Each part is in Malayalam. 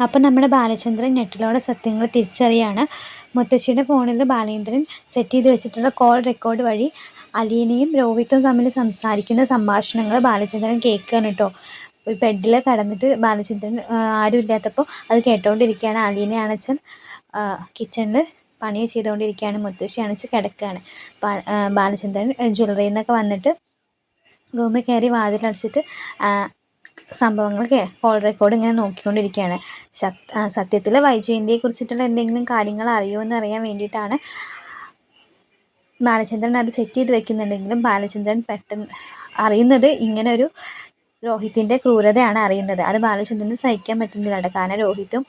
അപ്പം നമ്മുടെ ബാലചന്ദ്രൻ ഞെട്ടലോടെ സത്യങ്ങൾ തിരിച്ചറിയാണ്. മുത്തശ്ശിയുടെ ഫോണിൽ ബാലേന്ദ്രൻ സെറ്റ് ചെയ്ത് വെച്ചിട്ടുള്ള കോൾ റെക്കോർഡ് വഴി അലീനയും രോഹിത്തും തമ്മിൽ സംസാരിക്കുന്ന സംഭാഷണങ്ങൾ ബാലചന്ദ്രൻ കേൾക്കുകയാണ് കേട്ടോ. ഒരു ബെഡിൽ കിടന്നിട്ട് ബാലചന്ദ്രൻ ആരും ഇല്ലാത്തപ്പോൾ അത് കേട്ടോണ്ടിരിക്കുകയാണ്. അലീനയാണെച്ചാൽ കിച്ചണിൽ പണി ചെയ്തുകൊണ്ടിരിക്കുകയാണ്. മുത്തശ്ശിയാണെച്ച് കിടക്കുകയാണ്. ബാലചന്ദ്രൻ ജ്വല്ലറിയിൽ നിന്നൊക്കെ വന്നിട്ട് റൂമിൽ കയറി വാതിലടച്ചിട്ട് സംഭവങ്ങൾ കോൾ റെക്കോർഡ് ഇങ്ങനെ നോക്കിക്കൊണ്ടിരിക്കുകയാണ്. സത്യത്തിൽ വൈജയന്തിയെ കുറിച്ചിട്ടുള്ള എന്തെങ്കിലും കാര്യങ്ങൾ അറിയുമോ എന്ന് അറിയാൻ വേണ്ടിയിട്ടാണ് ബാലചന്ദ്രൻ അത് സെറ്റ് ചെയ്ത് വെക്കുന്നുണ്ടെങ്കിലും ബാലചന്ദ്രൻ പെട്ടെന്ന് അറിയുന്നത് ഇങ്ങനെ ഒരു രോഹിത്തിൻ്റെ ക്രൂരതയാണ് അറിയുന്നത്. അത് ബാലചന്ദ്രന് സഹിക്കാൻ പറ്റുന്നില്ല കേട്ടോ. കാരണം രോഹിത്തും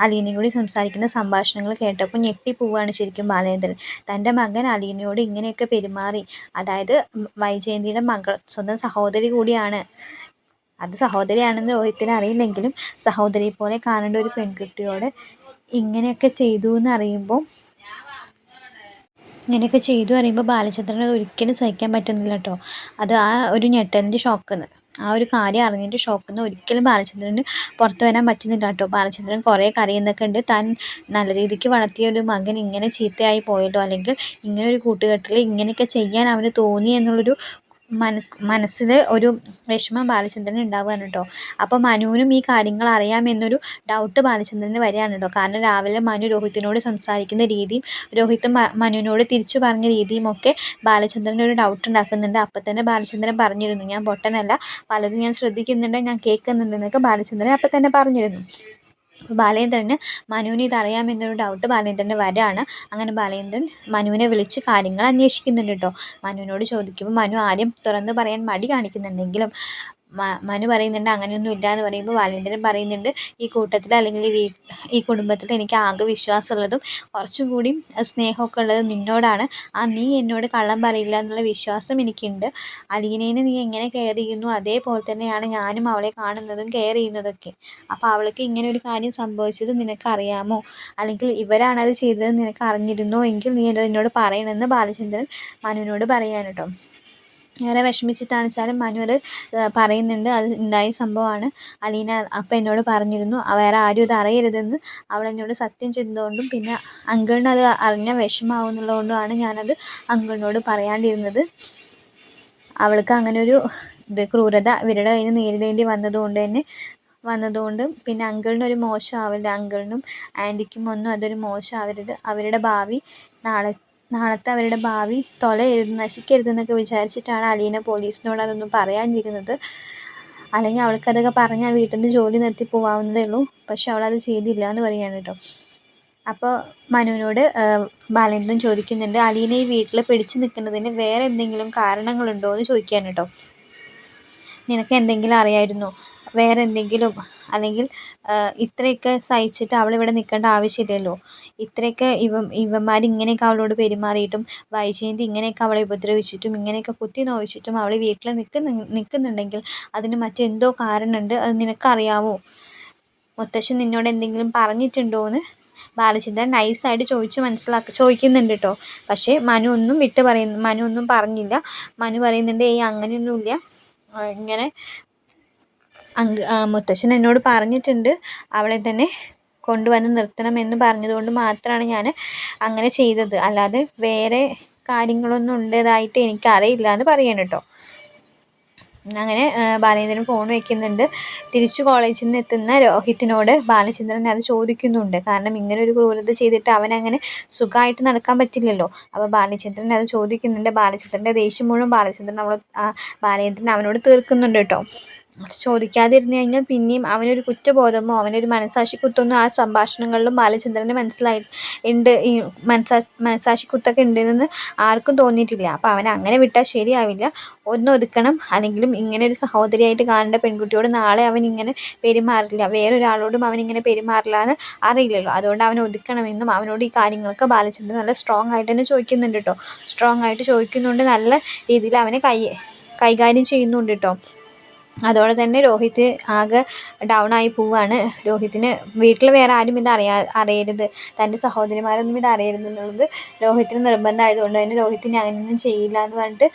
അലീനയും കൂടി സംസാരിക്കുന്ന സംഭാഷണങ്ങൾ കേട്ടപ്പോൾ ഞെട്ടിപ്പോവുകയാണ് ശരിക്കും ബാലേന്ദ്രൻ. തൻ്റെ മകൻ അലീനയോട് ഇങ്ങനെയൊക്കെ പെരുമാറി, അതായത് വൈജയന്തിയുടെ മകൾ സ്വന്തം സഹോദരി കൂടിയാണ്. അത് സഹോദരിയാണെന്ന് രോഹിത്തിന് അറിയില്ലെങ്കിലും സഹോദരിയെ പോലെ കാണേണ്ട ഒരു പെൺകുട്ടിയോട് ഇങ്ങനെയൊക്കെ ചെയ്തു എന്നറിയുമ്പോൾ ബാലചന്ദ്രന് അത് ഒരിക്കലും സഹിക്കാൻ പറ്റുന്നില്ല കേട്ടോ. അത് ആ ഒരു ഞെട്ടലിൻ്റെ ഷോക്കിന്ന്, ആ ഒരു കാര്യം അറിഞ്ഞിട്ട് ഷോക്കിന്ന് ഒരിക്കലും ബാലചന്ദ്രന് പുറത്ത് വരാൻ പറ്റുന്നില്ല കേട്ടോ. ബാലചന്ദ്രൻ കുറേ കരയുന്നൊക്കെ ഉണ്ട്. താൻ നല്ല രീതിക്ക് വളർത്തിയ ഒരു മകൻ ഇങ്ങനെ ചീത്തയായി പോയല്ലോ, അല്ലെങ്കിൽ ഇങ്ങനെ ഒരു കൂട്ടുകെട്ടിൽ ഇങ്ങനെയൊക്കെ ചെയ്യാൻ അവന് തോന്നി എന്നുള്ളൊരു മനസ്സിൽ ഒരു വിഷമം ബാലചന്ദ്രന് ഉണ്ടാവുകയാണ് കേട്ടോ. അപ്പോൾ മനുവിനും ഈ കാര്യങ്ങൾ അറിയാമെന്നൊരു ഡൗട്ട് ബാലചന്ദ്രന് വരികയാണ് കേട്ടോ. കാരണം രാവിലെ മനു രോഹിത്തിനോട് സംസാരിക്കുന്ന രീതിയും രോഹിത്ത് മനുവിനോട് തിരിച്ചു പറഞ്ഞ രീതിയും ഒക്കെ ബാലചന്ദ്രന് ഒരു ഡൗട്ട് ഉണ്ടാക്കുന്നുണ്ട്. അപ്പം തന്നെ ബാലചന്ദ്രൻ പറഞ്ഞിരുന്നു, ഞാൻ പൊട്ടനല്ല, പലതും ഞാൻ ശ്രദ്ധിക്കുന്നുണ്ട്, ഞാൻ കേൾക്കുന്നുണ്ടെന്നൊക്കെ ബാലചന്ദ്രൻ അപ്പം തന്നെ പറഞ്ഞിരുന്നു. അപ്പോൾ ബാലേന്ദ്രന് മനുവിന് ഇതറിയാമെന്നൊരു ഡൗട്ട് ബാലേന്ദ്രന് വരാണ്. അങ്ങനെ ബാലേന്ദ്രൻ മനുവിനെ വിളിച്ച് കാര്യങ്ങൾ അന്വേഷിക്കുന്നുണ്ട് കേട്ടോ. മനുവിനോട് ചോദിക്കുമ്പോൾ മനു ആദ്യം തുറന്ന് പറയാൻ മടി കാണിക്കുന്നുണ്ടെങ്കിലും മനു പറയുന്നുണ്ട് അങ്ങനെയൊന്നും ഇല്ല എന്ന് പറയുമ്പോൾ ബാലേന്ദ്രൻ പറയുന്നുണ്ട്, ഈ കൂട്ടത്തിൽ അല്ലെങ്കിൽ ഈ കുടുംബത്തിൽ എനിക്ക് ആകെ വിശ്വാസമുള്ളതും കുറച്ചും കൂടി സ്നേഹമൊക്കെ ഉള്ളത് നിന്നോടാണ്. നീ എന്നോട് കള്ളം പറയില്ല എന്നുള്ള വിശ്വാസം എനിക്കുണ്ട്. അലീനേനെ നീ എങ്ങനെ കെയർ ചെയ്യുന്നു അതേപോലെ തന്നെയാണ് ഞാനും അവളെ കാണുന്നതും കെയർ ചെയ്യുന്നതൊക്കെ. അപ്പോൾ അവൾക്ക് ഇങ്ങനെ ഒരു കാര്യം സംഭവിച്ചത് നിനക്കറിയാമോ, അല്ലെങ്കിൽ ഇവരാണത് ചെയ്തത് നിനക്ക് അറിഞ്ഞിരുന്നോ എങ്കിൽ നീ എന്നോട് പറയണമെന്ന് ബാലചന്ദ്രൻ മനുവിനോട് പറയാൻ കേട്ടോ. ഏറെ വിഷമിച്ചിട്ടാണ് വെച്ചാലും മനു അത് പറയുന്നുണ്ട്, അത് ഉണ്ടായ സംഭവമാണ്. അലീന അപ്പം എന്നോട് പറഞ്ഞിരുന്നു വേറെ ആരും ഇത് അറിയരുതെന്ന്. അവൾ എന്നോട് സത്യം ചെയ്തതുകൊണ്ടും പിന്നെ അങ്കിളിന് അത് അറിഞ്ഞാൽ വിഷമാവുന്നുള്ളതുകൊണ്ടുമാണ് ഞാനത് അങ്കിളിനോട് പറയാണ്ടിരുന്നത്. അവൾക്ക് അങ്ങനെ ഒരു ക്രൂരത ഇവരുടെ കയ്യിൽ നിന്ന് നേരിടേണ്ടി വന്നതുകൊണ്ട് പിന്നെ അങ്കിളിനൊരു മോശം ആവില്ല, അങ്കിളിനും ആൻറ്റിക്കും ഒന്നും അതൊരു മോശം ആവരുത്, അവരുടെ ഭാവി നാളത്തെ അവരുടെ ഭാവി നശിക്കരുതെന്നൊക്കെ വിചാരിച്ചിട്ടാണ് അലീന പോലീസിനോട് അതൊന്നും പറയാതിരുന്നത്. അല്ലെങ്കിൽ അവൾക്കതൊക്കെ പറഞ്ഞാൽ വീട്ടിൽ നിന്ന് ജോലി നിർത്തി പോകാവുന്നതേ ഉള്ളൂ. പക്ഷെ അവളത് ചെയ്തില്ല എന്ന് പറയുകയാണ് കേട്ടോ. അപ്പോൾ മനുവിനോട് ബാലേന്ദ്രൻ ചോദിക്കുന്നുണ്ട്, അലീന ഈ വീട്ടിൽ പിടിച്ചു നിൽക്കുന്നതിന് വേറെ എന്തെങ്കിലും കാരണങ്ങളുണ്ടോ എന്ന് ചോദിക്കാൻ കേട്ടോ. നിനക്ക് എന്തെങ്കിലും അറിയായിരുന്നോ, വേറെ എന്തെങ്കിലും, അല്ലെങ്കിൽ ഇത്രയൊക്കെ സഹിച്ചിട്ട് അവളിവിടെ നിൽക്കേണ്ട ആവശ്യമില്ലല്ലോ, ഇത്രയൊക്കെ ഇവന്മാർ ഇങ്ങനെയൊക്കെ അവളോട് പെരുമാറിയിട്ടും വൈജയന്തി ഇങ്ങനെയൊക്കെ അവളെ ഉപദ്രവിച്ചിട്ടും ഇങ്ങനെയൊക്കെ കുത്തി നോവിച്ചിട്ടും അവൾ വീട്ടിൽ നിൽക്കുന്നുണ്ടെങ്കിൽ അതിന് മറ്റെന്തോ കാരണമുണ്ട്, അത് നിനക്കറിയാമോ, മുത്തശ്ശൻ നിന്നോട് എന്തെങ്കിലും പറഞ്ഞിട്ടുണ്ടോ എന്ന് ബാലചന്ദ്രൻ നൈസായിട്ട് ചോദിക്കുന്നുണ്ട് കേട്ടോ. പക്ഷേ മനു ഒന്നും പറഞ്ഞില്ല. മനു പറയുന്നുണ്ട്, അങ്ങനെയൊന്നുമില്ല, ഇങ്ങനെ മുത്തശ്ശൻ എന്നോട് പറഞ്ഞിട്ടുണ്ട് അവളെ തന്നെ കൊണ്ടുവന്ന് നിർത്തണമെന്ന് പറഞ്ഞതുകൊണ്ട് മാത്രമാണ് ഞാൻ അങ്ങനെ ചെയ്തത്, അല്ലാതെ വേറെ കാര്യങ്ങളൊന്നും ഉണ്ടതായിട്ട് എനിക്കറിയില്ല എന്ന് പറയണം കേട്ടോ. അങ്ങനെ ബാലേന്ദ്രൻ ഫോൺ വയ്ക്കുന്നുണ്ട്. തിരിച്ചു കോളേജിൽ നിന്ന് എത്തുന്ന രോഹിത്തിനോട് ബാലചന്ദ്രൻ അത് ചോദിക്കുന്നുണ്ട്. കാരണം ഇങ്ങനെ ഒരു ക്രൂരത ചെയ്തിട്ട് അവനങ്ങനെ സുഖമായിട്ട് നടക്കാൻ പറ്റില്ലല്ലോ. അപ്പോൾ ബാലചന്ദ്രൻ അത് ചോദിക്കുന്നുണ്ട്. ബാലചന്ദ്രൻ്റെ ദേഷ്യം മുഴുവൻ ബാലേന്ദ്രൻ അവനോട് തീർക്കുന്നുണ്ട് കേട്ടോ. ചോദിക്കാതിരുന്നു കഴിഞ്ഞാൽ പിന്നെയും അവനൊരു കുറ്റബോധമോ അവനൊരു മനസാക്ഷിക്കുത്തൊന്നും ആ സംഭാഷണങ്ങളിലും ബാലചന്ദ്രന് ഉണ്ട്. ഈ മനസാക്ഷിക്കുത്തൊക്കെ ഉണ്ടെന്ന് ആർക്കും തോന്നിയിട്ടില്ല. അപ്പോൾ അവൻ അങ്ങനെ വിട്ടാൽ ശരിയാവില്ല, ഒതുക്കണം. അല്ലെങ്കിലും ഇങ്ങനെ ഒരു സഹോദരിയായിട്ട് കാണേണ്ട പെൺകുട്ടിയോട് നാളെ അവൻ ഇങ്ങനെ പെരുമാറില്ല, വേറൊരാളോടും അവനിങ്ങനെ പെരുമാറില്ല എന്ന് അറിയില്ലല്ലോ. അതുകൊണ്ട് അവൻ ഒതുക്കണമെന്നും അവനോട് ഈ കാര്യങ്ങളൊക്കെ ബാലചന്ദ്രൻ നല്ല സ്ട്രോങ് ആയിട്ട് തന്നെ ചോദിക്കുന്നുണ്ട് കേട്ടോ. സ്ട്രോങ് ആയിട്ട് ചോദിക്കുന്നുണ്ട്, നല്ല രീതിയിൽ അവനെ കൈകാര്യം ചെയ്യുന്നുണ്ട് കേട്ടോ. അതോടെ തന്നെ രോഹിത് ആകെ ഡൗൺ ആയി പോവാണ്. രോഹിത്തിന് വീട്ടിൽ വേറെ ആരും ഇത് അറിയരുത്, തൻ്റെ സഹോദരിമാരൊന്നും ഇത് അറിയരുത് എന്നുള്ളത് രോഹിത്തിന് നിർബന്ധമായതുകൊണ്ട് തന്നെ രോഹിത് ഞാനൊന്നും ചെയ്യില്ല എന്ന് പറഞ്ഞിട്ട്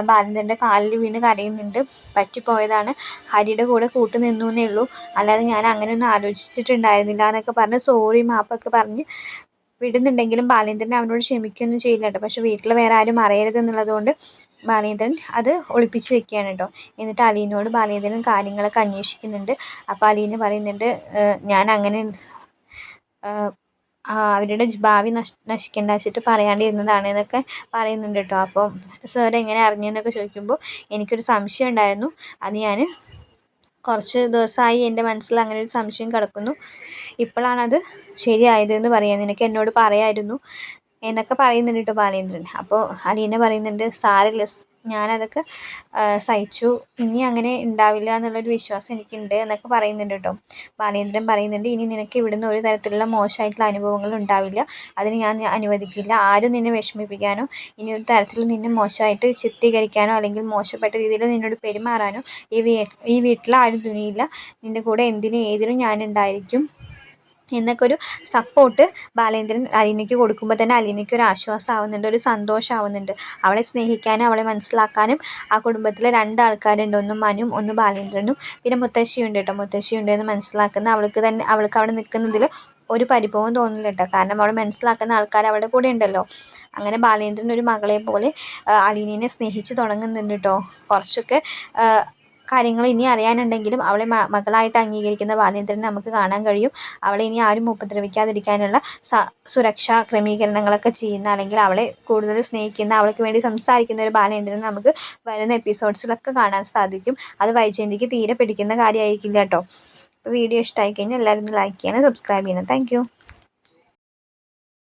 ബാലേന്ദ്രൻ്റെ കാലിൽ വീണ് കരയുന്നുണ്ട്. പറ്റിപ്പോയതാണ്, ഹരിയുടെ കൂടെ കൂട്ടു നിന്നു എന്നേ ഉള്ളൂ, അല്ലാതെ ഞാൻ അങ്ങനെയൊന്നും ആലോചിച്ചിട്ടുണ്ടായിരുന്നില്ല എന്നൊക്കെ പറഞ്ഞ് സോറി മാപ്പൊക്കെ പറഞ്ഞ് വിടുന്നുണ്ടെങ്കിലും ബാലേന്ദ്രൻ അവനോട് ക്ഷമിക്കുകയൊന്നും ചെയ്യില്ല കേട്ടോ. പക്ഷെ വീട്ടിൽ വേറെ ആരും അറിയരുത് എന്നുള്ളതുകൊണ്ട് ബാലേന്ദ്രൻ അത് ഒളിപ്പിച്ച് വെക്കുകയാണ് കേട്ടോ. എന്നിട്ട് അലീനോട് ബാലേന്ദ്രൻ കാര്യങ്ങളൊക്കെ അന്വേഷിക്കുന്നുണ്ട്. അപ്പോൾ അലീന പറയുന്നുണ്ട്, ഞാൻ അങ്ങനെ അവരുടെ ഭാവി നശിക്കേണ്ട വെച്ചിട്ട് പറയാണ്ടിരുന്നതാണ് എന്നൊക്കെ പറയുന്നുണ്ട് കേട്ടോ. അപ്പോൾ സാർ എങ്ങനെ അറിഞ്ഞെന്നൊക്കെ ചോദിക്കുമ്പോൾ എനിക്കൊരു സംശയം ഉണ്ടായിരുന്നു, അത് ഞാൻ കുറച്ച് ദിവസമായി എൻ്റെ മനസ്സിൽ അങ്ങനെ ഒരു സംശയം കിടക്കുന്നു, ഇപ്പോഴാണത് ശരിയായതെന്ന് പറയാം, നിനക്ക് എന്നോട് പറയായിരുന്നു എന്നൊക്കെ പറയുന്നുണ്ട് കേട്ടോ ബാലേന്ദ്രൻ. അപ്പോൾ അലീന പറയുന്നുണ്ട്, സാരമില്ല, ഞാനതൊക്കെ സഹിച്ചു, ഇനി അങ്ങനെ ഉണ്ടാവില്ല എന്നുള്ളൊരു വിശ്വാസം എനിക്കുണ്ട് എന്നൊക്കെ പറയുന്നുണ്ട് കേട്ടോ. ബാലേന്ദ്രൻ പറയുന്നുണ്ട്, ഇനി നിനക്ക് ഇവിടുന്ന് ഒരു തരത്തിലുള്ള മോശമായിട്ടുള്ള അനുഭവങ്ങൾ ഉണ്ടാവില്ല, അതിന് ഞാൻ അനുവദിക്കില്ല, ആരും നിന്നെ വിഷമിപ്പിക്കാനോ ഇനി ഒരു തരത്തിൽ നിന്നെ മോശമായിട്ട് ചിത്രീകരിക്കാനോ അല്ലെങ്കിൽ മോശപ്പെട്ട രീതിയിൽ നിന്നോട് പെരുമാറാനോ ഈ വീട്ടിൽ ആരും തുനിയില്ല, നിൻ്റെ കൂടെ എന്തിനും ഏതിനും ഞാനുണ്ടായിരിക്കും എന്നൊക്കെ ഒരു സപ്പോർട്ട് ബാലേന്ദ്രൻ അലീനയ്ക്ക് കൊടുക്കുമ്പോൾ തന്നെ അലീനയ്ക്ക് ഒരു ആശ്വാസം ആവുന്നുണ്ട്, ഒരു സന്തോഷമാവുന്നുണ്ട്. അവളെ സ്നേഹിക്കാനും അവളെ മനസ്സിലാക്കാനും ആ കുടുംബത്തിലെ 2 ആൾക്കാരുണ്ട്, ഒന്ന് മനുവും ഒന്ന് ബാലേന്ദ്രനും, പിന്നെ മുത്തശ്ശിയുണ്ട് കേട്ടോ. മുത്തശ്ശിയുണ്ട് എന്ന് മനസ്സിലാക്കുന്ന അവൾക്ക് അവിടെ നിൽക്കുന്നതിൽ ഒരു പരിഭവം തോന്നില്ല കേട്ടോ, കാരണം അവൾ മനസ്സിലാക്കുന്ന ആൾക്കാർ അവളുടെ കൂടെ ഉണ്ടല്ലോ. അങ്ങനെ ബാലേന്ദ്രൻ ഒരു മകളെ പോലെ അലീനയെ സ്നേഹിച്ച് തുടങ്ങുന്നുണ്ട് കേട്ടോ. കുറച്ചൊക്കെ കാര്യങ്ങൾ ഇനി അറിയാനുണ്ടെങ്കിലും അവളെ മകളായിട്ട് അംഗീകരിക്കുന്ന ബാലേന്ദ്രനെ നമുക്ക് കാണാൻ കഴിയും. അവളെ ഇനി ആരും ഉപദ്രവിക്കാതിരിക്കാനുള്ള സുരക്ഷാ ക്രമീകരണങ്ങളൊക്കെ ചെയ്യുന്ന, അല്ലെങ്കിൽ അവളെ കൂടുതൽ സ്നേഹിക്കുന്ന, അവൾക്ക് വേണ്ടി സംസാരിക്കുന്ന ഒരു ബാലേന്ദ്രനെ നമുക്ക് വരുന്ന എപ്പിസോഡ്സിലൊക്കെ കാണാൻ സാധിക്കും. അത് വൈജയന്തിക്ക് തീരെ പിടിക്കുന്ന കാര്യമായിരിക്കില്ല കേട്ടോ. വീഡിയോ ഇഷ്ടമായി കഴിഞ്ഞാൽ എല്ലാവരും ലൈക്ക് ചെയ്യണം, സബ്സ്ക്രൈബ് ചെയ്യണം. താങ്ക്